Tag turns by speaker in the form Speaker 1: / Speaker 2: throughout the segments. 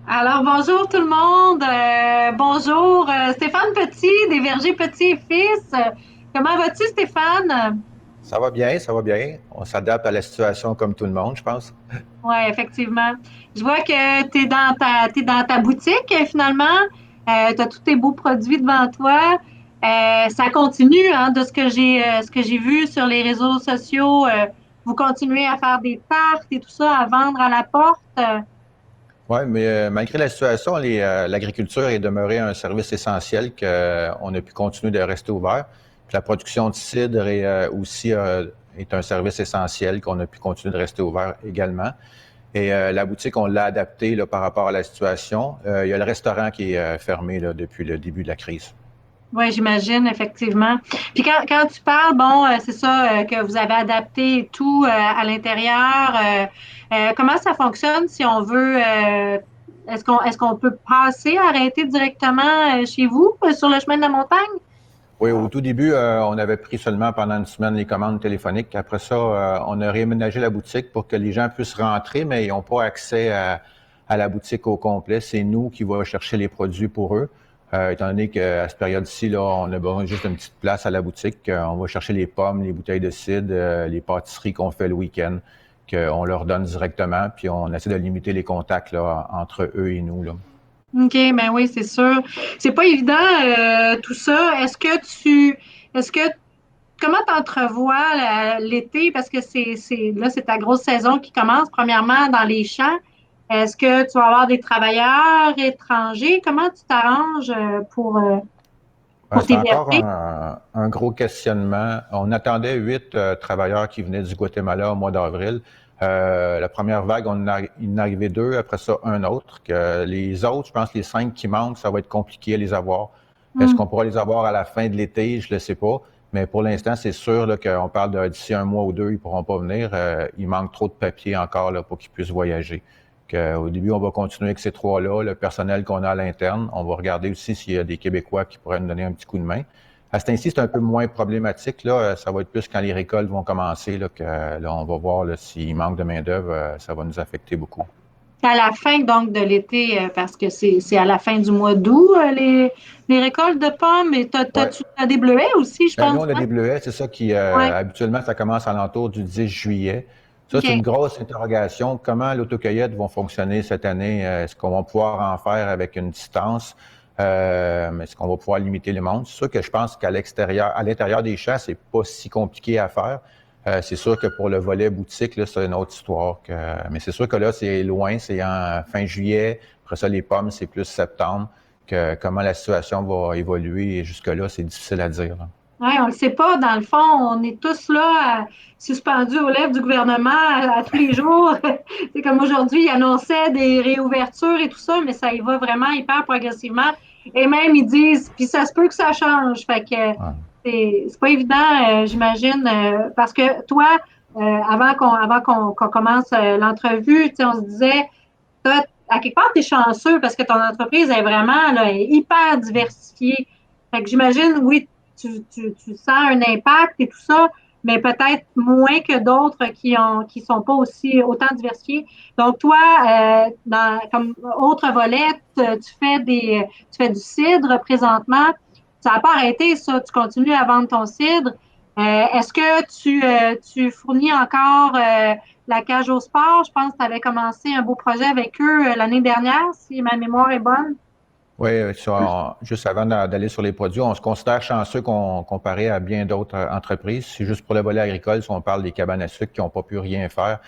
Speaker 1: Alors, bonjour tout le monde. Bonjour Stéphane Petit, des Vergers Petit et Fils. Comment vas-tu, Stéphane?
Speaker 2: Ça va bien, ça va bien. On s'adapte à la situation comme tout le monde, je pense.
Speaker 1: Oui, effectivement. Je vois que tu es t'es dans ta boutique finalement. Tu as tous tes beaux produits devant toi. Ça continue, hein, de ce que j'ai vu sur les réseaux sociaux. Vous continuez à faire des tartes et tout ça, à vendre à la porte.
Speaker 2: Oui, mais malgré la situation, l'agriculture est demeurée un service essentiel qu'on a pu continuer de rester ouvert. Puis la production de cidre est un service essentiel qu'on a pu continuer de rester ouvert également. Et la boutique, on l'a adaptée là, par rapport à la situation. Il y a le restaurant qui est fermé là, depuis le début de la crise.
Speaker 1: Oui, j'imagine, effectivement. Puis quand tu parles, bon, c'est ça, que vous avez adapté tout à l'intérieur. Comment ça fonctionne si on veut, est-ce qu'on peut passer, arrêter directement chez vous, sur le chemin de la montagne?
Speaker 2: Oui, au tout début, on avait pris seulement pendant une semaine les commandes téléphoniques. Après ça, on a réaménagé la boutique pour que les gens puissent rentrer, mais ils n'ont pas accès à la boutique au complet. C'est nous qui va chercher les produits pour eux. Étant donné qu'à cette période-ci, là, on a besoin juste d'une petite place à la boutique. On va chercher les pommes, les bouteilles de cidre, les pâtisseries qu'on fait le week-end, qu'on leur donne directement, puis on essaie de limiter les contacts là, entre eux et nous. Là.
Speaker 1: OK, ben oui, c'est sûr. C'est pas évident, tout ça. Est-ce que, comment t'entrevois l'été? Parce que là, c'est ta grosse saison qui commence, premièrement, dans les champs. Est-ce que tu vas avoir des travailleurs étrangers? Comment tu t'arranges pour
Speaker 2: C'est
Speaker 1: tes
Speaker 2: encore
Speaker 1: vergers?
Speaker 2: un gros questionnement. On attendait 8 travailleurs qui venaient du Guatemala au mois d'avril. La première vague, il en est arrivé 2, après ça, un autre. Que les autres, je pense, les 5 qui manquent, ça va être compliqué à les avoir. Est-ce
Speaker 1: Hmm.
Speaker 2: qu'on pourra les avoir à la fin de l'été? Je ne le sais pas. Mais pour l'instant, c'est sûr là, qu'on parle d'ici un mois ou deux, ils ne pourront pas venir. Il manque trop de papier encore là, pour qu'ils puissent voyager. Au début, on va continuer avec ces trois-là, le personnel qu'on a à l'interne. On va regarder aussi s'il y a des Québécois qui pourraient nous donner un petit coup de main. À ce temps-ci, c'est un peu moins problématique. Là. Ça va être plus quand les récoltes vont commencer, là, que là, on va voir là, s'il manque de main-d'œuvre, ça va nous affecter beaucoup.
Speaker 1: C'est à la fin donc de l'été, parce que c'est à la fin du mois d'août, les récoltes de pommes. Et
Speaker 2: Ouais.
Speaker 1: tu as des bleuets aussi, je
Speaker 2: Ben, nous,
Speaker 1: pense,
Speaker 2: on a
Speaker 1: hein?
Speaker 2: des bleuets, c'est ça qui,
Speaker 1: Oui.
Speaker 2: habituellement, ça commence à l'entour du 10 juillet. Ça, c'est une
Speaker 1: OK.
Speaker 2: grosse interrogation. Comment l'autocueillette vont fonctionner cette année? Est-ce qu'on va pouvoir en faire avec une distance? Est-ce qu'on va pouvoir limiter les mondes? C'est sûr que je pense qu'à l'extérieur, à l'intérieur des champs, c'est pas si compliqué à faire. C'est sûr que pour le volet boutique, là, c'est une autre histoire. Mais c'est sûr que là, c'est loin, c'est en fin juillet. Après ça, les pommes, c'est plus septembre. Comment la situation va évoluer jusque-là, c'est difficile à dire. Là.
Speaker 1: Oui, on ne le sait pas. Dans le fond, on est tous là, suspendus aux lèvres du gouvernement à tous les jours. C'est comme aujourd'hui, il annonçait des réouvertures et tout ça, mais ça y va vraiment hyper progressivement. Et même, ils disent, puis ça se peut que ça change. Fait que
Speaker 2: Ouais.
Speaker 1: c'est pas évident, j'imagine, parce que toi, qu'on commence l'entrevue, tu sais, on se disait, toi, à quelque part, tu es chanceux parce que ton entreprise est vraiment là, est hyper diversifiée. Fait que j'imagine, oui, tu sens un impact et tout ça, mais peut-être moins que d'autres qui sont pas aussi autant diversifiés. Donc, toi, comme autre volet, tu fais du cidre présentement. Ça n'a pas arrêté, ça. Tu continues à vendre ton cidre. Est-ce que tu fournis encore la cage au sport? Je pense que tu avais commencé un beau projet avec eux l'année dernière, si ma mémoire est bonne.
Speaker 2: Oui, juste avant d'aller sur les produits, on se considère chanceux comparé à bien d'autres entreprises. C'est juste pour le volet agricole, si on parle des cabanes à sucre qui n'ont pas pu rien faire,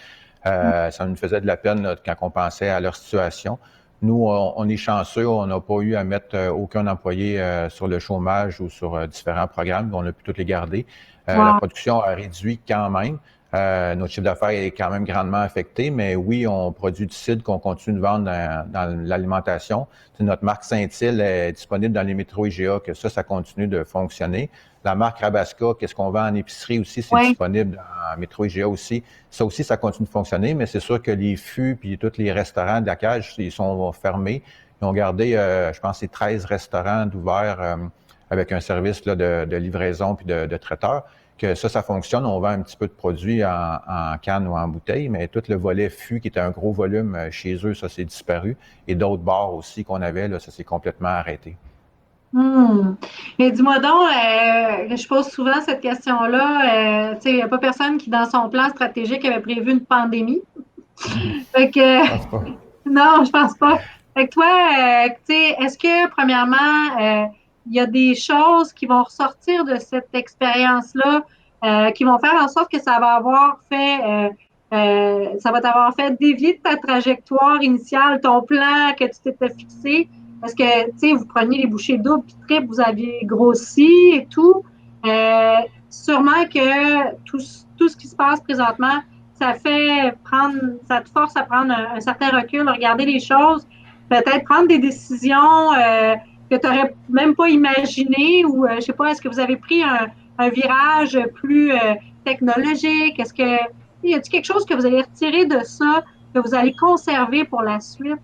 Speaker 2: ça nous faisait de la peine là, quand on pensait à leur situation. Nous, on est chanceux, on n'a pas eu à mettre aucun employé sur le chômage ou sur différents programmes, on a pu tous les garder. La
Speaker 1: Wow.
Speaker 2: production a réduit quand même. Notre chiffre d'affaires est quand même grandement affecté, mais oui, on produit du cidre qu'on continue de vendre dans l'alimentation. C'est notre marque Saint-Île est disponible dans les métros IGA, que ça continue de fonctionner. La marque Rabasca, qu'est-ce qu'on vend en épicerie aussi, c'est
Speaker 1: Oui.
Speaker 2: disponible dans métro IGA aussi. Ça aussi, ça continue de fonctionner, mais c'est sûr que les fûts puis tous les restaurants de la cage, ils sont fermés. Ils ont gardé, je pense, c'est 13 restaurants d'ouverts avec un service là, de livraison puis de traiteur. que ça fonctionne. On vend un petit peu de produits en canne ou en bouteille, mais tout le volet fût, qui était un gros volume chez eux, ça s'est disparu. Et d'autres bars aussi qu'on avait, là, ça s'est complètement arrêté.
Speaker 1: Mais dis-moi donc, je pose souvent cette question-là. Tu sais, il n'y a pas personne qui, dans son plan stratégique, avait prévu une pandémie. Fait que,
Speaker 2: Je pense pas.
Speaker 1: non, je pense pas. Fait que toi, tu sais, est-ce que, premièrement, il y a des choses qui vont ressortir de cette expérience-là, qui vont faire en sorte que ça va t'avoir fait dévier de ta trajectoire initiale, ton plan que tu t'étais fixé? Parce que, tu sais, vous preniez les bouchées doubles, puis triple, vous aviez grossi et tout. Sûrement que tout ce qui se passe présentement, ça te force à prendre un certain recul, regarder les choses, peut-être prendre des décisions que tu n'aurais même pas imaginées ou, je sais pas, est-ce que vous avez pris un virage plus technologique? Y a-t-il quelque chose que vous allez retirer de ça, que vous allez conserver pour la suite?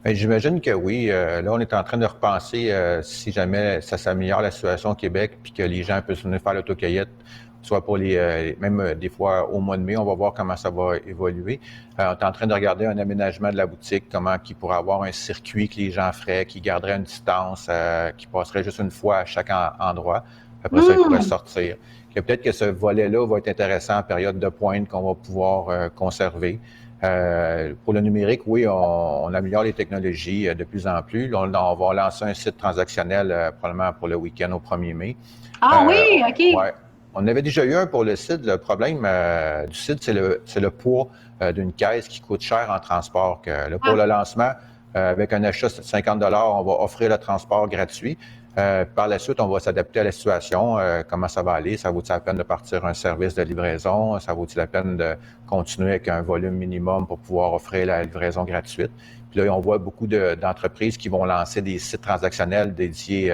Speaker 2: Ben, j'imagine que oui. Là, on est en train de repenser si jamais ça s'améliore la situation au Québec, puis que les gens peuvent venir faire l'autocueillette, soit pour même des fois au mois de mai, on va voir comment ça va évoluer. On est en train de regarder un aménagement de la boutique, comment qui pourrait avoir un circuit que les gens feraient, qui garderait une distance, qui passerait juste une fois à chaque endroit. Après ça, ils pourraient sortir. Peut-être que ce volet-là va être intéressant en période de pointe qu'on va pouvoir conserver. Pour le numérique, oui, on améliore les technologies de plus en plus. Là, on va lancer un site transactionnel probablement pour le week-end au 1er mai.
Speaker 1: Ah oui, OK.
Speaker 2: Ouais. On avait déjà eu un pour le site. Le problème du site, c'est le poids d'une caisse qui coûte cher en transport. Là, pour le lancement, avec un achat de 50 on va offrir le transport gratuit. Par la suite, on va s'adapter à la situation, comment ça va aller, ça vaut-il la peine de partir un service de livraison, ça vaut-il la peine de continuer avec un volume minimum pour pouvoir offrir la livraison gratuite. Puis là, on voit beaucoup d'entreprises qui vont lancer des sites transactionnels dédiés,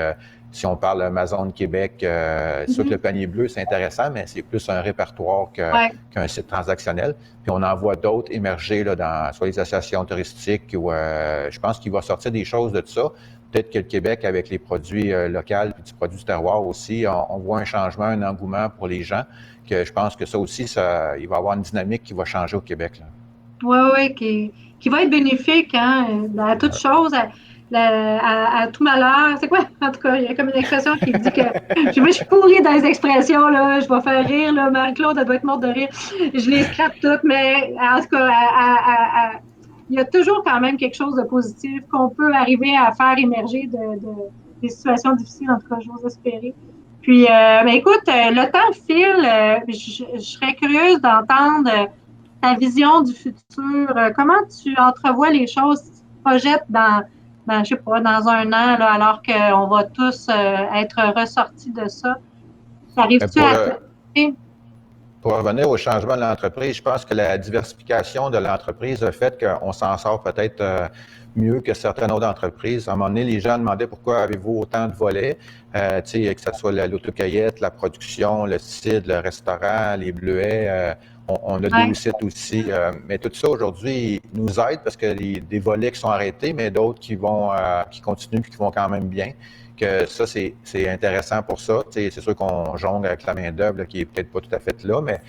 Speaker 2: si on parle Amazon Québec, sûr que le panier bleu, c'est intéressant, mais c'est plus un répertoire qu'un site transactionnel. Puis on en voit d'autres émerger là, soit les associations touristiques ou je pense qu'il va sortir des choses de ça. Peut-être que le Québec, avec les produits locaux et du produit du terroir aussi, on voit un changement, un engouement pour les gens, que je pense que ça aussi, il va y avoir une dynamique qui va changer au Québec.
Speaker 1: Oui, oui, qui va être bénéfique à toute chose, à tout malheur. C'est quoi? En tout cas, il y a comme une expression qui dit que je suis pourrie dans les expressions, là, je vais faire rire, là, Marie-Claude, elle doit être morte de rire. Je les scrape toutes, mais en tout cas, il y a toujours quand même quelque chose de positif qu'on peut arriver à faire émerger des situations difficiles, en tout cas, j'ose espérer. Puis, ben, écoute, le temps file. Je serais curieuse d'entendre ta vision du futur. Comment tu entrevois les choses, tu te projettes je sais pas, dans un an, là, alors qu'on va tous être ressortis de ça.
Speaker 2: Mais
Speaker 1: Arrives-tu à te...
Speaker 2: pour revenir au changement de l'entreprise, je pense que la diversification de l'entreprise a fait qu'on s'en sort peut-être mieux que certaines autres entreprises. À un moment donné, les gens demandaient pourquoi avez-vous autant de volets, que ce soit l'autocueillette, la production, le site, le restaurant, les bleuets. On a deux sites aussi. Mais tout ça aujourd'hui nous aide parce que des volets qui sont arrêtés, mais d'autres qui continuent et qui vont quand même bien. Que ça, c'est intéressant pour ça. C'est sûr qu'on jongle avec la main-d'œuvre qui est peut-être pas tout à fait là, mais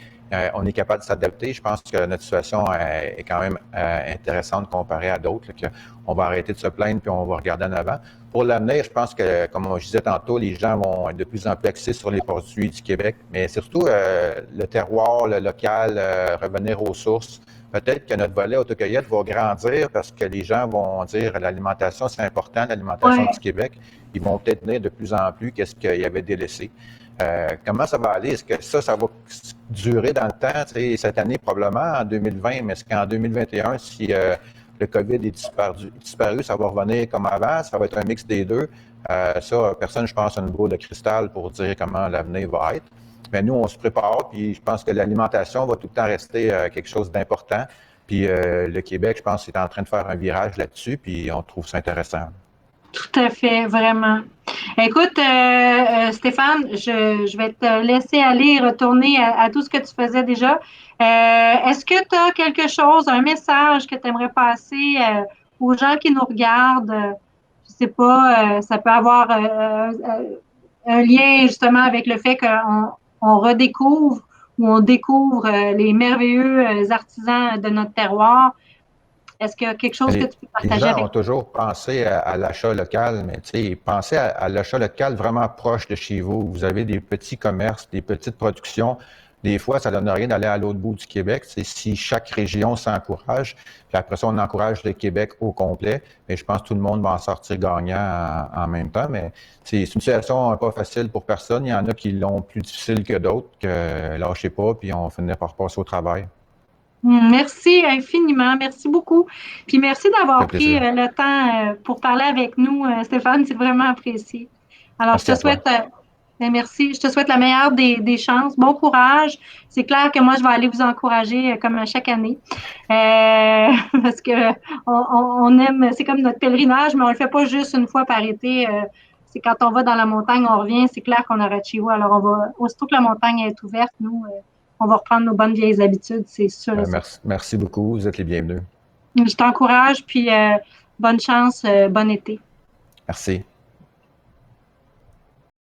Speaker 2: on est capable de s'adapter. Je pense que notre situation est quand même intéressante comparée à d'autres. On va arrêter de se plaindre puis on va regarder en avant. Pour l'avenir, je pense que, comme je disais tantôt, les gens vont être de plus en plus axés sur les produits du Québec, mais surtout le terroir, le local, revenir aux sources. Peut-être que notre volet autocueillette va grandir parce que les gens vont dire l'alimentation, c'est important, l'alimentation du Québec. Ils vont peut-être venir de plus en plus qu'est-ce qu'il y avait délaissé. Comment ça va aller? Est-ce que ça va durer dans le temps? Cette année, probablement, en 2020, mais est-ce qu'en 2021, si le COVID est disparu, ça va revenir comme avant? Ça va être un mix des deux? Ça, personne, je pense, a une boule de cristal pour dire comment l'avenir va être. Mais nous, on se prépare, puis je pense que l'alimentation va tout le temps rester quelque chose d'important. Puis le Québec, je pense, est en train de faire un virage là-dessus, puis on trouve ça intéressant.
Speaker 1: Tout à fait, vraiment. Écoute, Stéphane, je vais te laisser aller retourner à tout ce que tu faisais déjà. Est-ce que tu as quelque chose, un message que tu aimerais passer aux gens qui nous regardent? Je sais pas, ça peut avoir un lien justement avec le fait qu'on on redécouvre ou on découvre les merveilleux artisans de notre terroir. Est-ce qu'il y a quelque chose que tu peux
Speaker 2: Les
Speaker 1: partager
Speaker 2: gens ont
Speaker 1: avec nous?
Speaker 2: toujours pensé à l'achat local, mais pensez à l'achat local vraiment proche de chez vous. Vous avez des petits commerces, des petites productions. Des fois, ça ne donne rien d'aller à l'autre bout du Québec. C'est si chaque région s'encourage, puis après ça, on encourage le Québec au complet. Mais je pense que tout le monde va en sortir gagnant en même temps. Mais c'est une situation pas facile pour personne. Il y en a qui l'ont plus difficile que d'autres, que lâchez pas, puis on finit par passer au travail.
Speaker 1: Merci infiniment, merci beaucoup. Puis merci
Speaker 2: Ça
Speaker 1: d'avoir
Speaker 2: fait
Speaker 1: pris
Speaker 2: plaisir.
Speaker 1: le temps pour parler avec nous, Stéphane, c'est vraiment apprécié. Alors, je
Speaker 2: Merci
Speaker 1: te
Speaker 2: à toi.
Speaker 1: souhaite, merci, je te souhaite la meilleure des chances, bon courage. C'est clair que moi, je vais aller vous encourager comme à chaque année, parce que on aime, c'est comme notre pèlerinage, mais on le fait pas juste une fois par été. C'est quand on va dans la montagne, on revient, c'est clair qu'on arrête chez vous. Alors, aussitôt que la montagne est ouverte, nous, on va reprendre nos bonnes vieilles habitudes, c'est sûr et certain.
Speaker 2: Merci beaucoup. Vous êtes les bienvenus.
Speaker 1: Je t'encourage, puis bonne chance, bon été.
Speaker 2: Merci.